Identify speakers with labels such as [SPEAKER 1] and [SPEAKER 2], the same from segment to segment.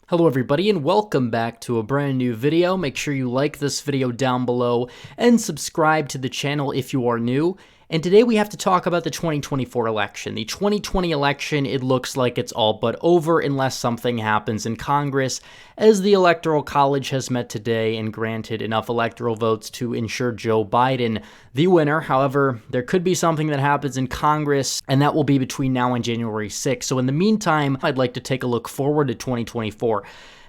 [SPEAKER 1] Hello everybody and welcome back to a brand new video. Make sure you like this video down below and subscribe to the channel if you are new. And today we have to talk about the 2024 election. The 2020 election, it looks like it's all but over unless something happens in Congress, as the Electoral College has met today and granted enough electoral votes to ensure Joe Biden the winner. However, there could be something that happens in Congress, and that will be between now and January 6th. So in the meantime, I'd like to take a look forward to 2024.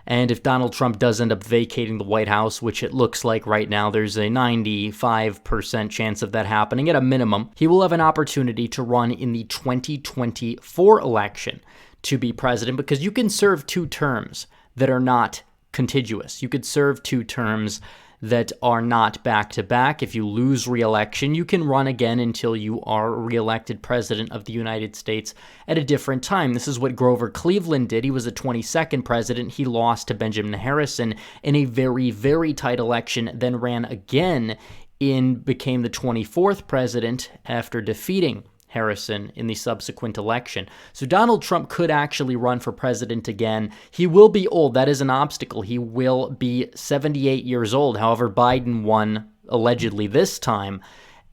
[SPEAKER 1] And if Donald Trump does end up vacating the White House, which it looks like right now, there's a 95% chance of that happening at a minimum, he will have an opportunity to run in the 2024 election to be president, because you can serve two terms that are not contiguous. You could serve two terms that are not back-to-back. If you lose re-election, you can run again until you are re-elected president of the United States at a different time. This is what Grover Cleveland did. He was the 22nd president. He lost to Benjamin Harrison in a very, very tight election, then ran again and became the 24th president after defeating Harrison in the subsequent election. So Donald Trump could actually run for president again. He will be old. That is an obstacle. He will be 78 years old. However, Biden won allegedly this time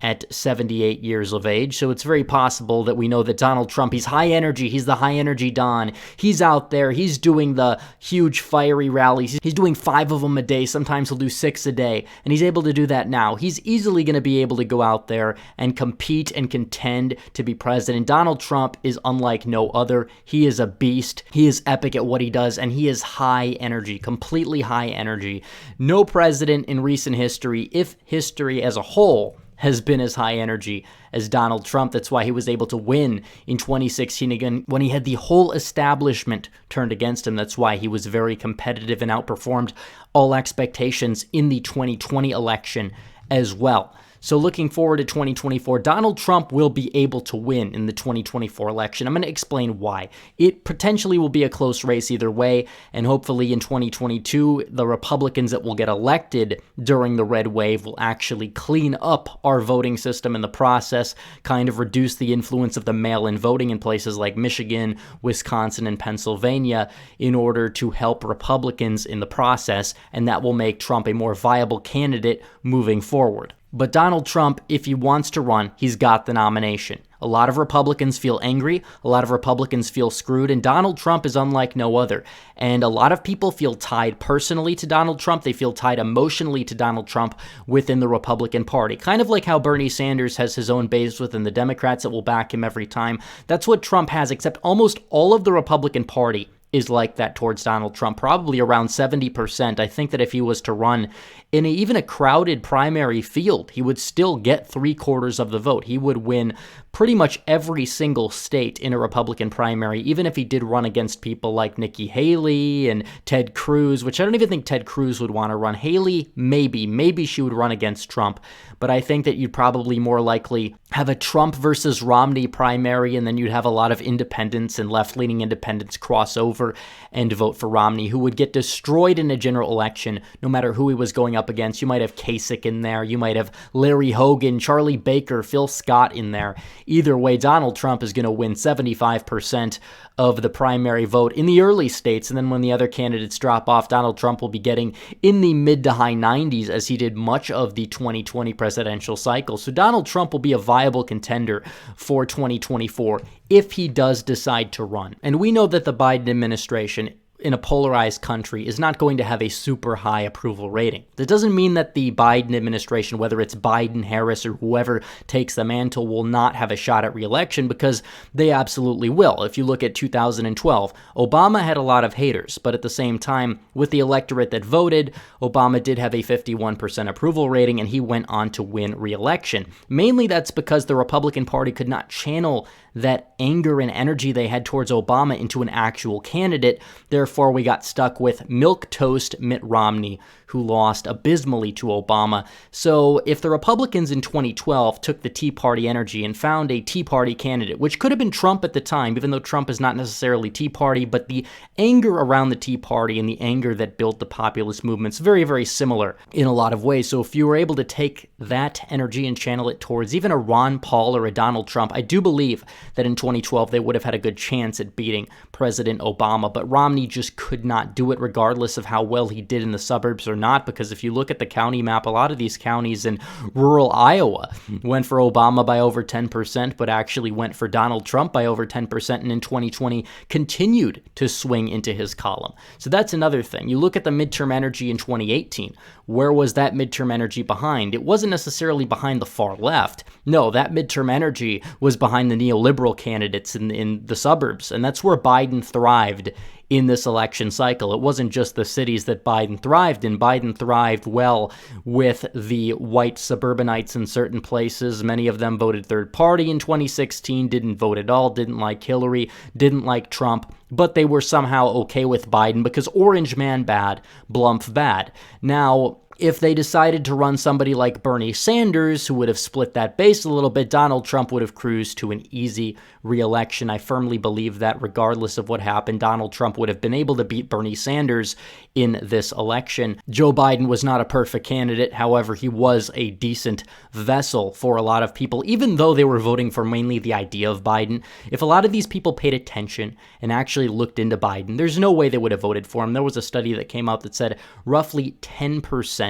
[SPEAKER 1] at 78 years of age. So it's very possible that we know that Donald Trump, he's high energy. He's the high energy Don. He's out there. He's doing the huge fiery rallies. He's doing 5 of them a day. Sometimes he'll do 6 a day. And he's able to do that now. He's easily going to be able to go out there and compete and contend to be president. Donald Trump is unlike no other. He is a beast. He is epic at what he does. And he is high energy, completely high energy. No president in recent history, if history as a whole, has been as high energy as Donald Trump. That's why he was able to win in 2016 again when he had the whole establishment turned against him. That's why he was very competitive and outperformed all expectations in the 2020 election as well. So looking forward to 2024, Donald Trump will be able to win in the 2024 election. I'm going to explain why. It potentially will be a close race either way, and hopefully in 2022, the Republicans that will get elected during the red wave will actually clean up our voting system in the process, kind of reduce the influence of the mail-in voting in places like Michigan, Wisconsin, and Pennsylvania in order to help Republicans in the process, and that will make Trump a more viable candidate moving forward. But Donald Trump, if he wants to run, he's got the nomination. A lot of Republicans feel angry, a lot of Republicans feel screwed, and Donald Trump is unlike no other. And a lot of people feel tied personally to Donald Trump. They feel tied emotionally to Donald Trump within the Republican Party. Kind of like how Bernie Sanders has his own base within the Democrats that will back him every time. That's what Trump has, except almost all of the Republican Party is like that towards Donald Trump, probably around 70%. I think that if he was to run in even a crowded primary field, he would still get 3/4 of the vote. He would win pretty much every single state in a Republican primary, even if he did run against people like Nikki Haley and Ted Cruz, which I don't even think Ted Cruz would want to run. Haley, maybe she would run against Trump, but I think that you'd probably more likely have a Trump versus Romney primary, and then you'd have a lot of independents and left-leaning independents cross over and vote for Romney, who would get destroyed in a general election no matter who he was going up against. You might have Kasich in there. You might have Larry Hogan, Charlie Baker, Phil Scott in there. Either way, Donald Trump is going to win 75% of the primary vote in the early states, and then when the other candidates drop off, Donald Trump will be getting in the mid to high 90s, as he did much of the 2020 presidential cycle. So Donald Trump will be a viable contender for 2024 if he does decide to run. And we know that the Biden administration in a polarized country is not going to have a super high approval rating. That doesn't mean that the Biden administration, whether it's Biden, Harris, or whoever takes the mantle, will not have a shot at re-election, because they absolutely will. If you look at 2012, Obama had a lot of haters, but at the same time, with the electorate that voted, Obama did have a 51% approval rating, and he went on to win re-election. Mainly that's because the Republican Party could not channel that anger and energy they had towards Obama into an actual candidate. Therefore, we got stuck with milquetoast Mitt Romney, who lost abysmally to Obama. So if the Republicans in 2012 took the Tea Party energy and found a Tea Party candidate, which could have been Trump at the time, even though Trump is not necessarily Tea Party, but the anger around the Tea Party and the anger that built the populist movement's very, very similar in a lot of ways. So if you were able to take that energy and channel it towards even a Ron Paul or a Donald Trump, I do believe that in 2012 they would have had a good chance at beating President Obama. But Romney just could not do it, regardless of how well he did in the suburbs or not, because if you look at the county map, a lot of these counties in rural Iowa went for Obama by over 10%, but actually went for Donald Trump by over 10%, and in 2020 continued to swing into his column. So that's another thing. You look at the midterm energy in 2018. Where was that midterm energy behind? It wasn't necessarily behind the far left. No, that midterm energy was behind the neoliberal candidates in the suburbs, and that's where Biden thrived in this election cycle. It wasn't just the cities that Biden thrived in. Biden thrived well with the white suburbanites in certain places. Many of them voted third party in 2016, didn't vote at all, didn't like Hillary, didn't like Trump, but they were somehow okay with Biden because orange man bad, Blumph bad. Now, if they decided to run somebody like Bernie Sanders, who would have split that base a little bit, Donald Trump would have cruised to an easy re-election. I firmly believe that regardless of what happened, Donald Trump would have been able to beat Bernie Sanders in this election. Joe Biden was not a perfect candidate. However, he was a decent vessel for a lot of people, even though they were voting for mainly the idea of Biden. If a lot of these people paid attention and actually looked into Biden, there's no way they would have voted for him. There was a study that came out that said roughly 10%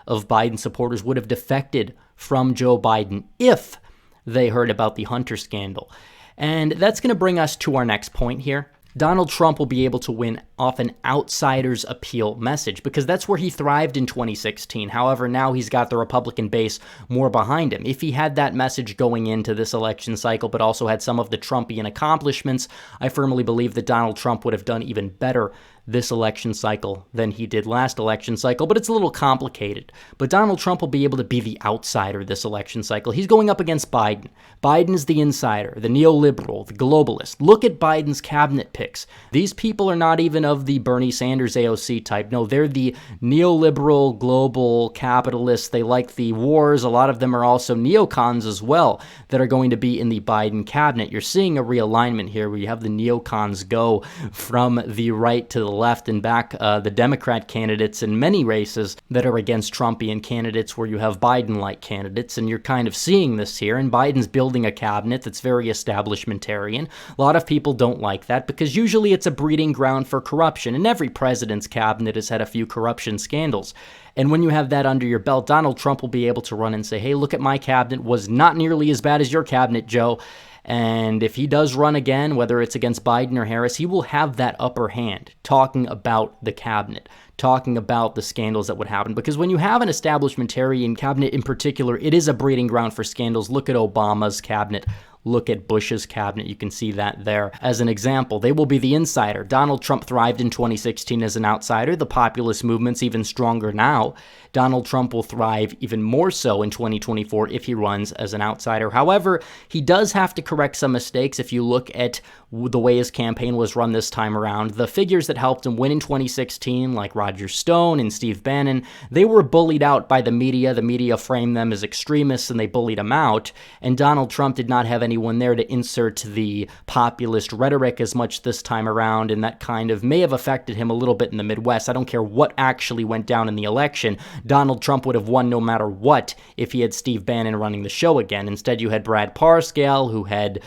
[SPEAKER 1] of Biden supporters would have defected from Joe Biden if they heard about the Hunter scandal. And that's going to bring us to our next point here. Donald Trump will be able to win off an outsider's appeal message because that's where he thrived in 2016. However, now he's got the Republican base more behind him. If he had that message going into this election cycle, but also had some of the Trumpian accomplishments, I firmly believe that Donald Trump would have done even better this election cycle than he did last election cycle, but it's a little complicated. But Donald Trump will be able to be the outsider this election cycle. He's going up against Biden. Biden is the insider, the neoliberal, the globalist. Look at Biden's cabinet picks. These people are not even of the Bernie Sanders AOC type. No, they're the neoliberal, global capitalists. They like the wars. A lot of them are also neocons as well that are going to be in the Biden cabinet. You're seeing a realignment here where you have the neocons go from the right to the left and back the Democrat candidates in many races that are against Trumpian candidates where you have Biden-like candidates, and you're kind of seeing this here, and Biden's building a cabinet that's very establishmentarian. A lot of people don't like that because usually it's a breeding ground for corruption, and every president's cabinet has had a few corruption scandals. And when you have that under your belt, Donald Trump will be able to run and say, hey, look at my cabinet, was not nearly as bad as your cabinet, Joe. And if he does run again, whether it's against Biden or Harris, he will have that upper hand talking about the cabinet, talking about the scandals that would happen. Because when you have an establishmentarian cabinet in particular, it is a breeding ground for scandals. Look at Obama's cabinet. Look at Bush's cabinet. You can see that there as an example. They will be the insider. Donald Trump thrived in 2016 as an outsider. The populist movement's even stronger now. Donald Trump will thrive even more so in 2024 if he runs as an outsider. However, he does have to correct some mistakes. If you look at the way his campaign was run this time around, the figures that helped him win in 2016, like Roger Stone and Steve Bannon, they were bullied out by the media. The media framed them as extremists and they bullied him out. And Donald Trump did not have anyone there to insert the populist rhetoric as much this time around, and that kind of may have affected him a little bit in the Midwest. I don't care what actually went down in the election. Donald Trump would have won no matter what if he had Steve Bannon running the show again. Instead, you had Brad Parscale, who had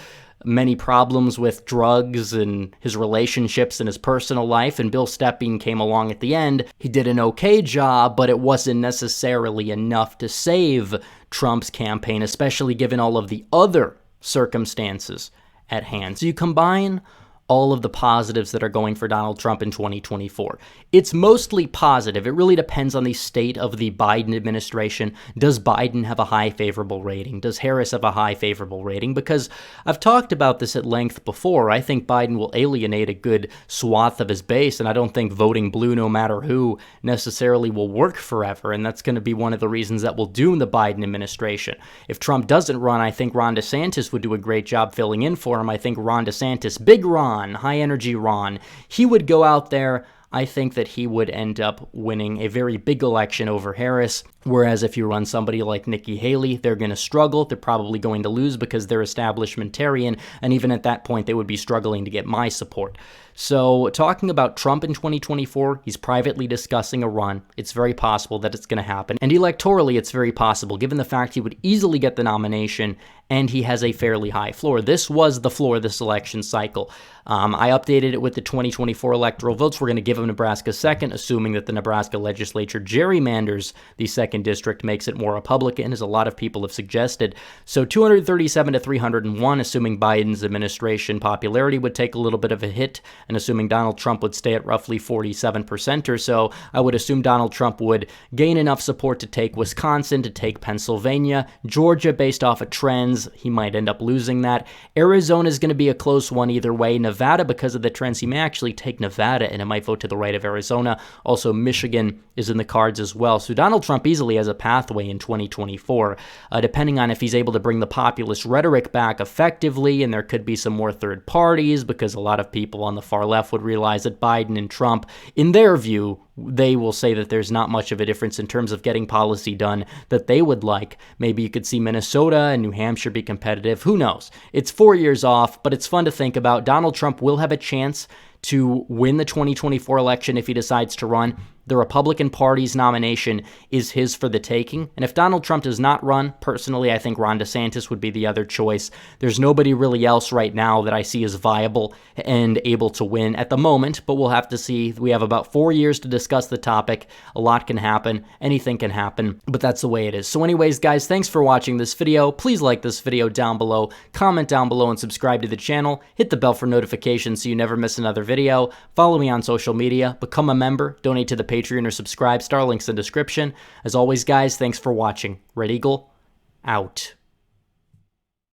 [SPEAKER 1] many problems with drugs and his relationships and his personal life, and Bill Stepien came along at the end. He did an okay job, but it wasn't necessarily enough to save Trump's campaign, especially given all of the other circumstances at hand. So you combine all of the positives that are going for Donald Trump in 2024. It's mostly positive. It really depends on the state of the Biden administration. Does Biden have a high favorable rating? Does Harris have a high favorable rating? Because I've talked about this at length before. I think Biden will alienate a good swath of his base, and I don't think voting blue no matter who necessarily will work forever, and that's going to be one of the reasons that will doom the Biden administration. If Trump doesn't run, I think Ron DeSantis would do a great job filling in for him. I think Ron DeSantis, Big Ron, high energy Ron, he would go out there. I think that he would end up winning a very big election over Harris, whereas if you run somebody like Nikki Haley, they're going to struggle. They're probably going to lose because they're establishmentarian, and even at that point, they would be struggling to get my support. So talking about Trump in 2024, he's privately discussing a run. It's very possible that it's going to happen. And electorally, it's very possible, given the fact he would easily get the nomination and he has a fairly high floor. This was the floor this election cycle. I updated it with the 2024 electoral votes. We're going to give him Nebraska second, assuming that the Nebraska legislature gerrymanders the 2nd district, makes it more Republican, as a lot of people have suggested. So 237 to 301, assuming Biden's administration popularity would take a little bit of a hit, and assuming Donald Trump would stay at roughly 47% or so, I would assume Donald Trump would gain enough support to take Wisconsin, to take Pennsylvania, Georgia, based off of trends. He might end up losing that. Arizona is going to be a close one either way. Nevada, because of the trends, he may actually take Nevada, and it might vote to the right of Arizona. Also, Michigan is in the cards as well. So Donald Trump easily has a pathway in 2024, depending on if he's able to bring the populist rhetoric back effectively, and there could be some more third parties, because a lot of people on the far left would realize that Biden and Trump, in their view, they will say that there's not much of a difference in terms of getting policy done that they would like. Maybe you could see Minnesota and New Hampshire be competitive. Who knows? It's 4 years off, but it's fun to think about. Donald Trump will have a chance to win the 2024 election if he decides to run. The Republican Party's nomination is his for the taking. And if Donald Trump does not run, personally, I think Ron DeSantis would be the other choice. There's nobody really else right now that I see as viable and able to win at the moment, but we'll have to see. We have about 4 years to discuss the topic. A lot can happen. Anything can happen, but that's the way it is. So anyways, guys, thanks for watching this video. Please like this video down below, comment down below, and subscribe to the channel. Hit the bell for notifications so you never miss another video. Follow me on social media. Become a member. Donate to the Patreon or subscribe. Star links in the description. As always, guys, thanks for watching. Red Eagle, out.